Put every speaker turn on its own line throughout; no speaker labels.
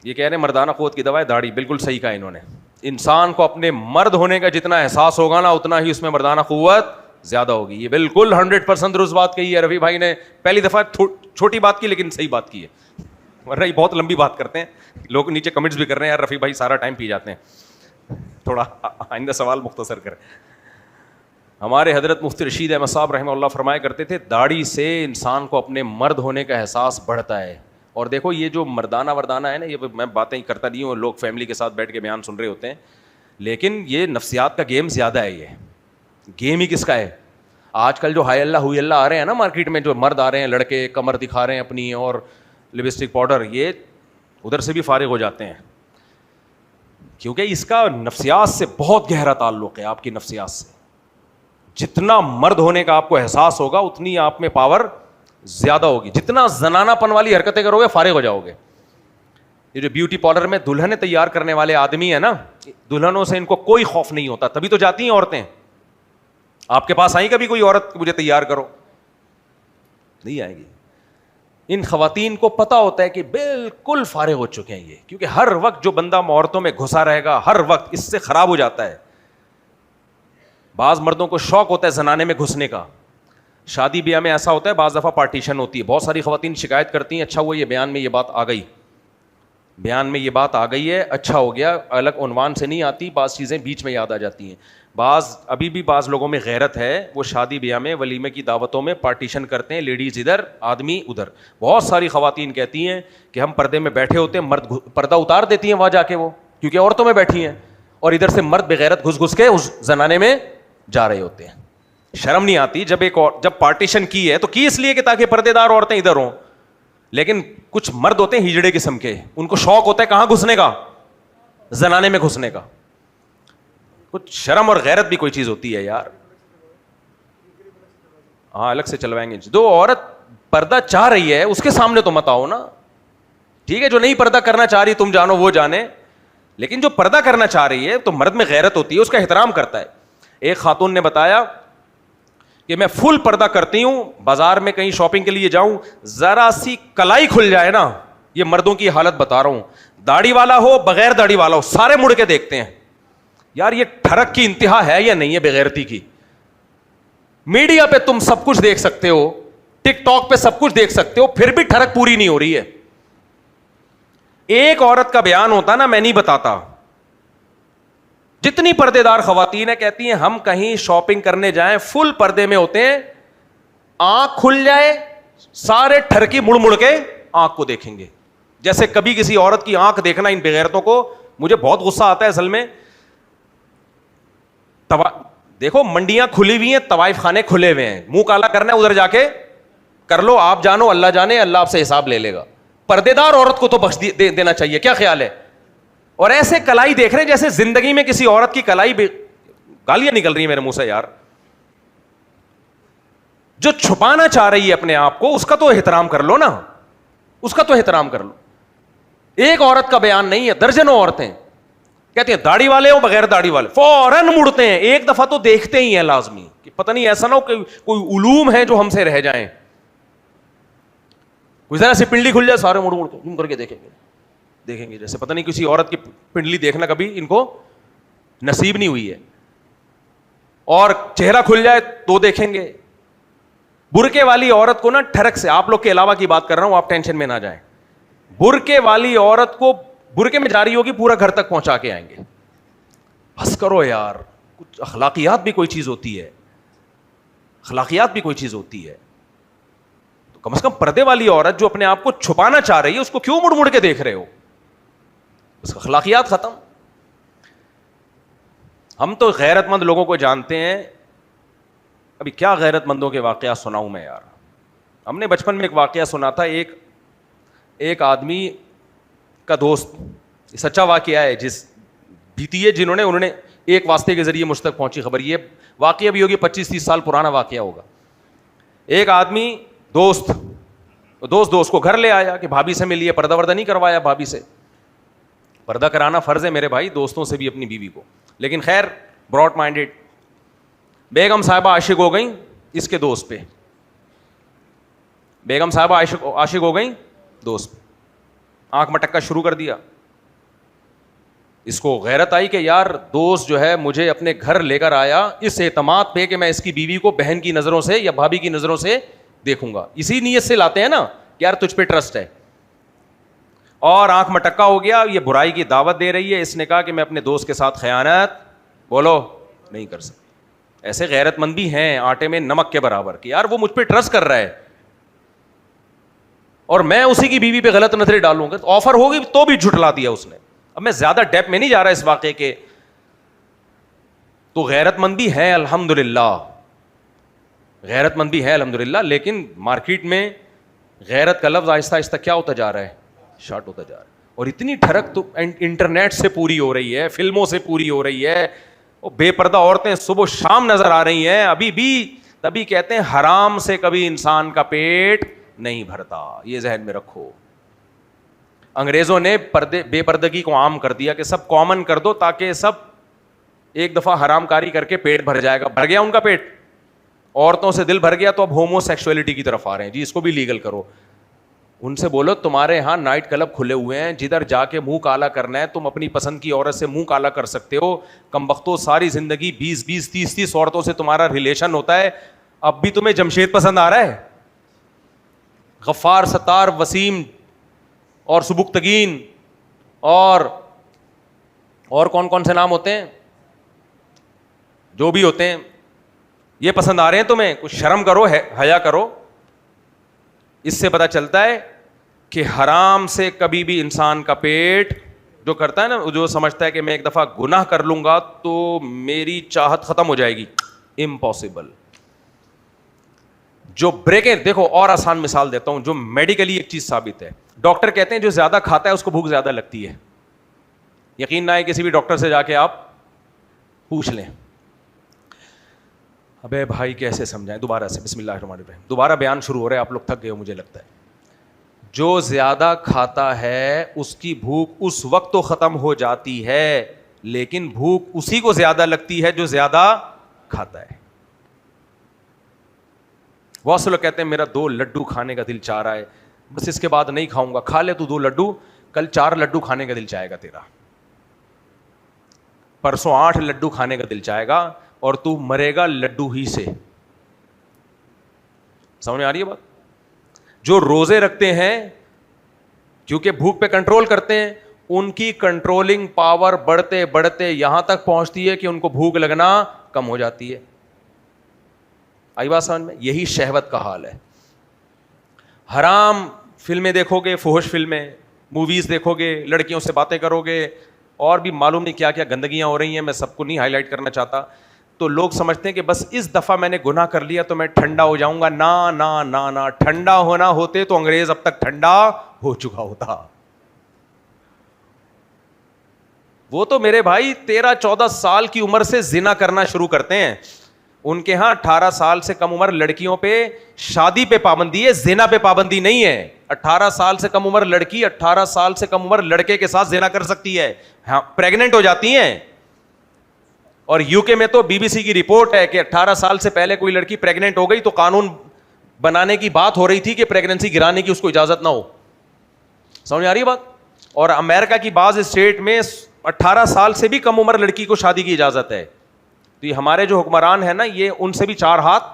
یہ کہہ رہے ہیں مردانہ قوت کی دوا ہے داڑھی. بالکل صحیح کہا انہوں نے. انسان کو اپنے مرد ہونے کا جتنا احساس ہوگا نا اتنا ہی اس میں مردانہ قوت زیادہ ہوگی. یہ بالکل 100% درست بات کہی ہے رفیع بھائی نے. پہلی دفعہ چھوٹی بات کی لیکن صحیح بات کی ہے, ورنہ یہ بہت لمبی بات کرتے ہیں. لوگ نیچے کمنٹس بھی کر رہے ہیں یار رفیع بھائی سارا ٹائم پی جاتے ہیں, تھوڑا آئندہ سوال مختصر کریں. ہمارے حضرت مفتی رشید احمد صاحب رحمہ اللہ فرمایا کرتے تھے داڑھی سے انسان کو اپنے مرد ہونے کا احساس بڑھتا ہے. اور دیکھو یہ جو مردانہ وردانہ ہے نا, یہ میں باتیں کرتا نہیں ہوں, لوگ فیملی کے ساتھ بیٹھ کے بیان سن رہے ہوتے ہیں, لیکن یہ نفسیات کا گیم زیادہ ہے. یہ گیم ہی کس کا ہے؟ آج کل جو ہائی اللہ ہوئی اللہ آ رہے ہیں نا مارکیٹ میں, جو مرد آ رہے ہیں لڑکے کمر دکھا رہے ہیں اپنی اور لپسٹک پاؤڈر, یہ ادھر سے بھی فارغ ہو جاتے ہیں, کیونکہ اس کا نفسیات سے بہت گہرا تعلق ہے. آپ کی نفسیات سے جتنا مرد ہونے کا آپ کو احساس ہوگا اتنی آپ میں پاور زیادہ ہوگی. جتنا زنانہ پن والی حرکتیں کرو گے فارغ ہو جاؤ گے. یہ جو بیوٹی پارلر میں دلہنیں تیار کرنے والے آدمی ہیں نا, دلہنوں سے ان کو کوئی خوف نہیں ہوتا, تبھی تو جاتی ہیں عورتیں. آپ کے پاس آئی کبھی کوئی عورت مجھے تیار کرو؟ نہیں آئے گی. ان خواتین کو پتا ہوتا ہے کہ بالکل فارغ ہو چکے ہیں یہ, کیونکہ ہر وقت جو بندہ عورتوں میں گھسا رہے گا ہر وقت اس سے خراب ہو جاتا ہے. بعض مردوں کو شوق ہوتا ہے زنانے میں گھسنے کا. شادی بیاہ میں ایسا ہوتا ہے, بعض دفعہ پارٹیشن ہوتی ہے. بہت ساری خواتین شکایت کرتی ہیں اچھا ہوا یہ بیان میں یہ بات آ گئی, بیان میں یہ بات آ گئی ہے, اچھا ہو گیا, الگ عنوان سے نہیں آتی, بعض چیزیں بیچ میں یاد آ جاتی ہیں. ابھی بھی بعض لوگوں میں غیرت ہے, وہ شادی بیاہ میں ولیمے کی دعوتوں میں پارٹیشن کرتے ہیں, لیڈیز ادھر آدمی ادھر. بہت ساری خواتین کہتی ہیں کہ ہم پردے میں بیٹھے ہوتے ہیں, مرد پردہ اتار دیتی ہیں وہاں جا کے, وہ کیونکہ عورتوں میں بیٹھی ہیں, اور ادھر سے مرد بغیرت گھس گھس کے اس زنانے میں جا رہے ہوتے ہیں. شرم نہیں آتی؟ جب پارٹیشن کی ہے تو کی اس لیے کہ تاکہ پردے دار عورتیں ادھر ہوں, لیکن کچھ مرد ہوتے ہیں ہجڑے قسم کے, ان کو شوق ہوتا ہے کہاں گھسنے کا, زنانے میں گھسنے کا. کچھ شرم اور غیرت بھی کوئی چیز ہوتی ہے یار. ہاں الگ سے چلوائیں گے. جو عورت پردہ چاہ رہی ہے اس کے سامنے تو مت آؤ نا, ٹھیک ہے, جو نہیں پردہ کرنا چاہ رہی تم جانو وہ جانے, لیکن جو پردہ کرنا چاہ رہی ہے تو مرد میں غیرت ہوتی ہے, اس کا احترام کرتا ہے. ایک خاتون نے بتایا کہ میں فل پردہ کرتی ہوں, بازار میں کہیں شاپنگ کے لیے جاؤں, ذرا سی کلائی کھل جائے نا, یہ مردوں کی حالت بتا رہا ہوں, داڑھی والا ہو بغیر داڑھی والا ہو سارے مڑ کے دیکھتے ہیں یار یہ ٹھڑک کی انتہا ہے یا نہیں ہے بغیرتی کی. میڈیا پہ تم سب کچھ دیکھ سکتے ہو, ٹک ٹاک پہ سب کچھ دیکھ سکتے ہو, پھر بھی ٹھڑک پوری نہیں ہو رہی ہے. ایک عورت کا بیان ہوتا نا, میں نہیں بتاتا, جتنی پردے دار خواتین ہیں کہتی ہیں ہم کہیں شاپنگ کرنے جائیں فل پردے میں ہوتے ہیں, آنکھ کھل جائے سارے ٹھرکی مڑ مڑ کے آنکھ کو دیکھیں گے. جیسے کبھی کسی عورت کی آنکھ دیکھنا ان بغیرتوں کو مجھے بہت غصہ آتا ہے اصل میں. دیکھو منڈیاں کھلی ہوئی ہیں, طوائف خانے کھلے ہوئے ہیں, منہ کالا کرنا ہے ادھر جا کے کر لو, آپ جانو اللہ جانے, اللہ آپ سے حساب لے لے گا. پردے دار عورت کو تو بخش دینا چاہیے, کیا خیال ہے؟ اور ایسے کلائی دیکھ رہے ہیں جیسے زندگی میں کسی عورت کی کلائی گالیاں نکل رہی ہیں میرے منہ سے یار. جو چھپانا چاہ رہی ہے اپنے آپ کو اس کا تو احترام کر لو نا, اس کا تو احترام کر لو. ایک عورت کا بیان نہیں ہے, درجنوں عورتیں کہتی ہیں داڑھی والے ہو بغیر داڑھی والے, فوراً مڑتے ہیں, ایک دفعہ تو دیکھتے ہی ہیں لازمی, کہ پتہ نہیں ایسا نہ ہو کہ کوئی علوم ہے جو ہم سے رہ جائیں. کوئی ذرا سی پنڈلی کھل جائے سارے مڑ کے زوم کر کے دیکھیں گے جیسے پتہ نہیں کسی عورت کی پنڈلی دیکھنا کبھی ان کو نصیب نہیں ہوئی ہے. اور چہرہ کھل جائے تو دیکھیں گے. برقعے والی عورت کو نا ٹھڑک سے, آپ لوگ کے علاوہ کی بات کر رہا ہوں, آپ ٹینشن میں نہ جائیں, برقعے والی عورت کو برقعے میں جا رہی ہوگی پورا گھر تک پہنچا کے آئیں گے. بس کرو یار, کچھ اخلاقیات بھی کوئی چیز ہوتی ہے, اخلاقیات بھی کوئی چیز ہوتی ہے. تو کم از کم پردے والی عورت جو اپنے آپ کو چھپانا چاہ رہی ہے اس کو کیوں مڑ مڑ کے دیکھ رہے ہو؟ اس کا اخلاقیات ختم. ہم تو غیرت مند لوگوں کو جانتے ہیں. ابھی کیا غیرت مندوں کے واقعات سناؤں میں یار. ہم نے بچپن میں ایک واقعہ سنا تھا, ایک آدمی کا دوست, سچا واقعہ ہے, انہوں نے ایک واسطے کے ذریعے مجھ تک پہنچی خبر. یہ واقعہ بھی ہوگی 25-30 سال پرانا واقعہ ہوگا. ایک آدمی دوست کو گھر لے آیا کہ بھابھی سے ملیے, پردہ وردہ نہیں کروایا بھابھی سے. پردہ کرانا فرض ہے میرے بھائی, دوستوں سے بھی اپنی بیوی کو, لیکن خیر براڈ مائنڈیڈ. بیگم صاحبہ عاشق ہو گئیں اس کے دوست پہ, بیگم صاحبہ عاشق ہو گئیں دوست پہ. آنکھ مٹکا شروع کر دیا. اس کو غیرت آئی کہ یار دوست جو ہے مجھے اپنے گھر لے کر آیا اس اعتماد پہ کہ میں اس کی بیوی کو بہن کی نظروں سے یا بھابھی کی نظروں سے دیکھوں گا. اسی نیت سے لاتے ہیں نا کہ یار تجھ پہ ٹرسٹ ہے. اور آنکھ مٹکا ہو گیا, یہ برائی کی دعوت دے رہی ہے. اس نے کہا کہ میں اپنے دوست کے ساتھ خیانت بولو نہیں کر سکتی. ایسے غیرت مند بھی ہیں آٹے میں نمک کے برابر کہ یار وہ مجھ پہ ٹرسٹ کر رہا ہے اور میں اسی کی بیوی پہ غلط نظریں ڈالوں گا. آفر ہوگی تو بھی جھٹلا دیا اس نے. اب میں زیادہ ڈیپ میں نہیں جا رہا اس واقعے کے. تو غیرت مند بھی ہے الحمدللہ, غیرت مند بھی ہے الحمدللہ, لیکن مارکیٹ میں غیرت کا لفظ آہستہ آہستہ کیا ہوتا جا رہا ہے, شارٹ ہوتا جا رہا ہے. اور اتنی ٹھڑک تو انٹرنیٹ سے پوری ہو رہی ہے, فلموں سے پوری ہو رہی ہے. وہ بے پردہ عورتیں صبح و شام نظر آ رہی ہیں ابھی بھی. تبھی کہتے ہیں حرام سے کبھی انسان کا پیٹ نہیں بھرتا, یہ ذہن میں رکھو. انگریزوں نے بے پردگی کو عام کر دیا کہ سب کامن کر دو تاکہ سب ایک دفعہ حرام کاری کر کے پیٹ بھر جائے گا. بھر گیا ان کا پیٹ, عورتوں سے دل بھر گیا تو اب ہومو سیکسولیٹی کی طرف آ رہے ہیں جی, اس کو بھی لیگل کرو. ان سے بولو تمہارے یہاں نائٹ کلب کھلے ہوئے ہیں, جدھر جا کے منہ کالا کرنا ہے تم اپنی پسند کی عورت سے منہ کالا کر سکتے ہو. کمبختو ساری زندگی 20 30 عورتوں سے تمہارا ریلیشن ہوتا ہے, اب بھی تمہیں جمشید پسند آ رہا ہے؟ غفار, ستار, وسیم اور سبکتگین اور کون کون سے نام ہوتے ہیں جو بھی ہوتے ہیں, یہ پسند آ رہے ہیں تمہیں؟ کچھ شرم کرو, حیا کرو. اس سے پتہ چلتا ہے کہ حرام سے کبھی بھی انسان کا پیٹ جو کرتا ہے نا, جو سمجھتا ہے کہ میں ایک دفعہ گناہ کر لوں گا تو میری چاہت ختم ہو جائے گی, امپاسبل. جو بریکیں دیکھو, اور آسان مثال دیتا ہوں جو میڈیکلی ایک چیز ثابت ہے. ڈاکٹر کہتے ہیں جو زیادہ کھاتا ہے اس کو بھوک زیادہ لگتی ہے. یقین نہ ہے کسی بھی ڈاکٹر سے جا کے آپ پوچھ لیں. ابے بھائی کیسے سمجھائیں, دوبارہ سے بسم اللہ الرحمن الرحیم, دوبارہ بیان شروع ہو رہا ہے, آپ لوگ تھک گئے ہو مجھے لگتا ہے. جو زیادہ کھاتا ہے اس کی بھوک اس وقت تو ختم ہو جاتی ہے, لیکن بھوک اسی کو زیادہ لگتی ہے جو زیادہ کھاتا ہے. بہت سے لوگ کہتے ہیں میرا 2 لڈو کھانے کا دل چاہ رہا ہے, بس اس کے بعد نہیں کھاؤں گا. کھا لے تو 2 لڈو, کل 4 لڈو کھانے کا دل چاہے گا تیرا, پرسوں 8 لڈو کھانے کا دل چاہے گا, اور تو مرے گا لڈو ہی سے. سمجھ میں آ رہی ہے بات؟ جو روزے رکھتے ہیں کیونکہ بھوک پہ کنٹرول کرتے ہیں, ان کی کنٹرولنگ پاور بڑھتے بڑھتے یہاں تک پہنچتی ہے کہ ان کو بھوک لگنا کم ہو جاتی ہے. آئی بات سمجھ میں؟ یہی شہوت کا حال ہے. حرام فلمیں دیکھو گے, فحش فلمیں, موویز دیکھو گے, لڑکیوں سے باتیں کرو گے, اور بھی معلوم نہیں کیا کیا گندگیاں ہو رہی ہیں, میں سب کو نہیں ہائی لائٹ کرنا چاہتا. تو لوگ سمجھتے ہیں کہ بس اس دفعہ میں نے گناہ کر لیا تو میں ٹھنڈا ہو جاؤں گا. نا نا نا نا, ٹھنڈا ہونا ہوتے تو انگریز اب تک ٹھنڈا ہو چکا ہوتا. وہ تو میرے بھائی 13-14 سال کی عمر سے زنا کرنا شروع کرتے ہیں. ان کے ہاں 18 سال سے کم عمر لڑکیوں پہ شادی پہ پابندی ہے, زنا پہ پابندی نہیں ہے. 18 سال سے کم عمر لڑکی 18 سال سے کم عمر لڑکے کے ساتھ زنا کر سکتی ہے, ہاں پریگننٹ ہو جاتی ہیں. اور یو کے میں تو بی بی سی کی رپورٹ ہے کہ 18 سال سے پہلے کوئی لڑکی پریگننٹ ہو گئی تو قانون بنانے کی بات ہو رہی تھی کہ پریگننسی گرانے کی اس کو اجازت نہ ہو. سمجھ آ رہی ہے بات؟ اور امریکہ کی بعض اسٹیٹ میں 18 سال سے بھی کم عمر لڑکی کو شادی کی اجازت ہے. تو یہ ہمارے جو حکمران ہیں نا, یہ ان سے بھی 4 ہاتھ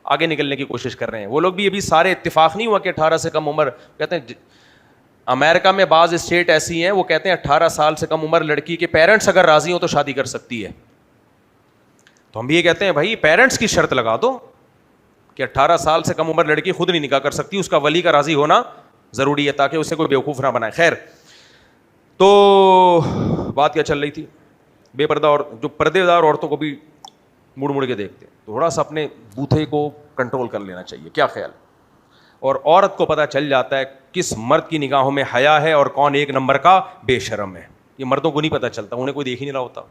آگے نکلنے کی کوشش کر رہے ہیں. وہ لوگ بھی ابھی سارے اتفاق نہیں ہوا کہ 18 سے کم عمر, کہتے ہیں امریکہ میں بعض اسٹیٹ ایسی ہیں وہ کہتے ہیں 18 سال سے کم عمر لڑکی کے پیرنٹس اگر راضی ہوں تو شادی کر سکتی ہے. تو ہم بھی یہ کہتے ہیں بھائی پیرنٹس کی شرط لگا دو کہ 18 سال سے کم عمر لڑکی خود نہیں نکاح کر سکتی, اس کا ولی کا راضی ہونا ضروری ہے تاکہ اسے کوئی بیوقوف نہ بنائے. خیر, تو بات کیا چل رہی تھی؟ بے پردہ اور جو پردے دار عورتوں کو بھی مڑ مڑ کے دیکھتے ہیں, تھوڑا سا اپنے بوتھے کو کنٹرول کر لینا چاہیے. کیا خیال؟ اور عورت کو پتہ چل جاتا ہے کس مرد کی نگاہوں میں حیا ہے اور کون 1 نمبر کا بے شرم ہے. یہ مردوں کو نہیں پتہ چلتا, انہیں کوئی دیکھ ہی نہیں رہا ہوتا.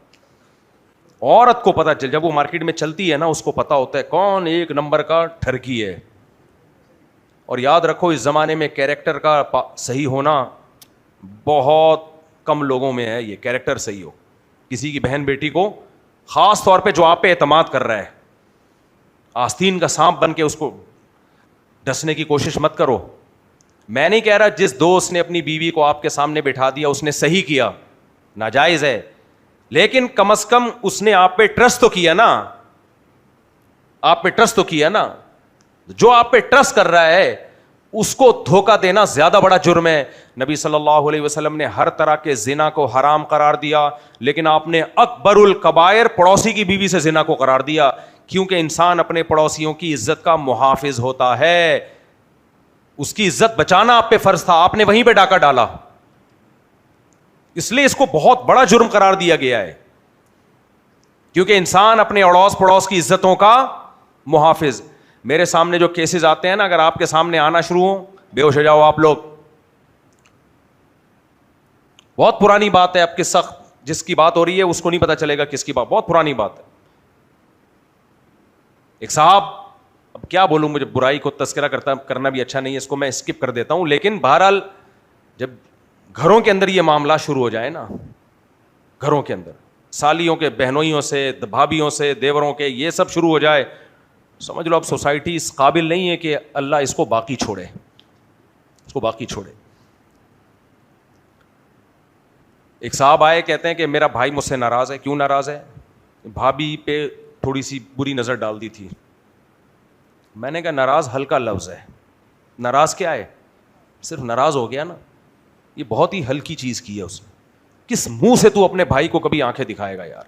عورت کو پتہ چل, جب وہ مارکیٹ میں چلتی ہے نا, اس کو پتہ ہوتا ہے کون 1 نمبر کا ٹھرکی ہے. اور یاد رکھو اس زمانے میں کیریکٹر کا صحیح ہونا بہت کم لوگوں میں ہے. یہ کیریکٹر صحیح ہو, کسی کی بہن بیٹی کو, خاص طور پہ جو آپ پہ اعتماد کر رہا ہے, آستین کا سانپ بن کے اس کو ڈسنے کی کوشش مت کرو. میں نہیں کہہ رہا جس دوست نے اپنی بیوی کو آپ کے سامنے بٹھا دیا اس نے صحیح کیا, ناجائز ہے, لیکن کم از کم اس نے آپ پہ ٹرسٹ تو کیا نا, آپ پہ ٹرسٹ تو کیا نا. جو آپ پہ ٹرسٹ کر رہا ہے اس کو دھوکہ دینا زیادہ بڑا جرم ہے. نبی صلی اللہ علیہ وسلم نے ہر طرح کے زنا کو حرام قرار دیا, لیکن آپ نے اکبر الکبائر پڑوسی کی بیوی سے زنا کو قرار دیا, کیونکہ انسان اپنے پڑوسیوں کی عزت کا محافظ ہوتا ہے. اس کی عزت بچانا آپ پہ فرض تھا, آپ نے وہیں پہ ڈاکہ ڈالا, اس لیے اس کو بہت بڑا جرم قرار دیا گیا ہے, کیونکہ انسان اپنے اڑوس پڑوس کی عزتوں کا محافظ. میرے سامنے جو کیسز آتے ہیں نا, اگر آپ کے سامنے آنا شروع ہو, بے ہوش ہو جاؤ آپ لوگ. بہت پرانی بات ہے, اب قصہ جس کی بات ہو رہی ہے اس کو نہیں پتا چلے گا کس کی بات, بہت پرانی بات ہے. ایک صاحب, اب کیا بولوں, مجھے برائی کو تذکرہ کرنا بھی اچھا نہیں ہے, اس کو میں اسکپ کر دیتا ہوں. لیکن بہرحال جب گھروں کے اندر یہ معاملہ شروع ہو جائے نا, گھروں کے اندر سالیوں کے, بہنوئیوں سے, بھابھیوں سے, دیوروں کے, یہ سب شروع ہو جائے, سمجھ لو اب سوسائٹی اس قابل نہیں ہے کہ اللہ اس کو باقی چھوڑے, اس کو باقی چھوڑے. ایک صاحب آئے, کہتے ہیں کہ میرا بھائی مجھ سے ناراض ہے. کیوں ناراض ہے؟ بھابھی پہ تھوڑی سی بری نظر ڈال دی تھی. میں نے کہا ناراض ہلکا لفظ ہے, ناراض کیا ہے, صرف ناراض ہو گیا نا, یہ بہت ہی ہلکی چیز کی ہے اس نے. کس منہ سے تو اپنے بھائی کو کبھی آنکھیں دکھائے گا یار؟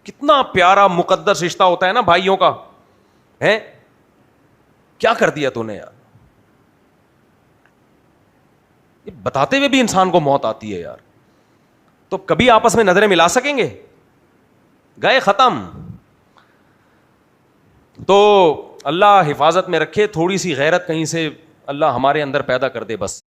کتنا پیارا مقدس رشتہ ہوتا ہے نا بھائیوں کا, ہے کیا کر دیا تو نے یار. یہ بتاتے ہوئے بھی انسان کو موت آتی ہے یار. تو کبھی آپس میں نظریں ملا سکیں گے؟ گئے ختم. تو اللہ حفاظت میں رکھے, تھوڑی سی غیرت کہیں سے اللہ ہمارے اندر پیدا کر دے بس.